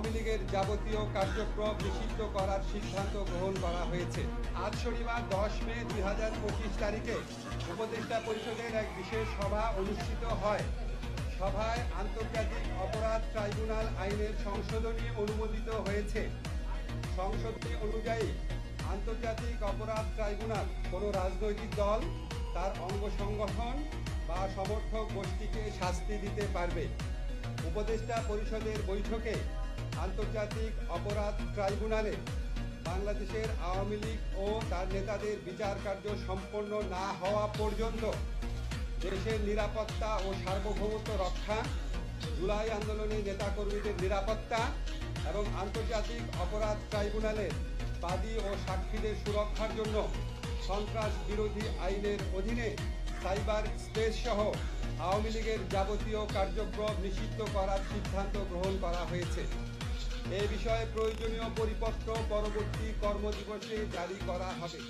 আওয়ামী লীগের যাবতীয় কার্যক্রম নিষিদ্ধ করার সিদ্ধান্ত গ্রহণ করা হয়েছে। আজ শনিবার 10 মে 2025 তারিখে উপদেষ্টা পরিষদের এক বিশেষ সভা অনুষ্ঠিত হয়। সভায় আন্তর্জাতিক অপরাধ ট্রাইব্যুনাল আইনের সংশোধনী অনুমোদিত হয়েছে। সংশোধনী অনুযায়ী আন্তর্জাতিক অপরাধ ট্রাইব্যুনাল কোনো রাজনৈতিক দল, তার অঙ্গ সংগঠন বা সমর্থক গোষ্ঠীকে শাস্তি দিতে পারবে। উপদেষ্টা পরিষদের বৈঠকে আন্তর্জাতিক অপরাধ ট্রাইব্যুনালে বাংলাদেশের আওয়ামী লীগ ও তার নেতাদের বিচার কার্য সম্পন্ন না হওয়া পর্যন্ত দেশের নিরাপত্তা ও সার্বভৌমত্ব রক্ষা, জুলাই আন্দোলনে নেতাকর্মীদের নিরাপত্তা এবং আন্তর্জাতিক অপরাধ ট্রাইব্যুনালের বাদী ও সাক্ষীদের সুরক্ষার জন্য সন্ত্রাস বিরোধী আইনের অধীনে সাইবার স্পেস সহ আওয়ামী লীগের যাবতীয় কার্যক্রম নিষিদ্ধ করার সিদ্ধান্ত গ্রহণ করা হয়েছে। এ বিষয়ে প্রয়োজনীয় পরিপত্র পরবর্তী কর্মদিবসে জারি করা হবে।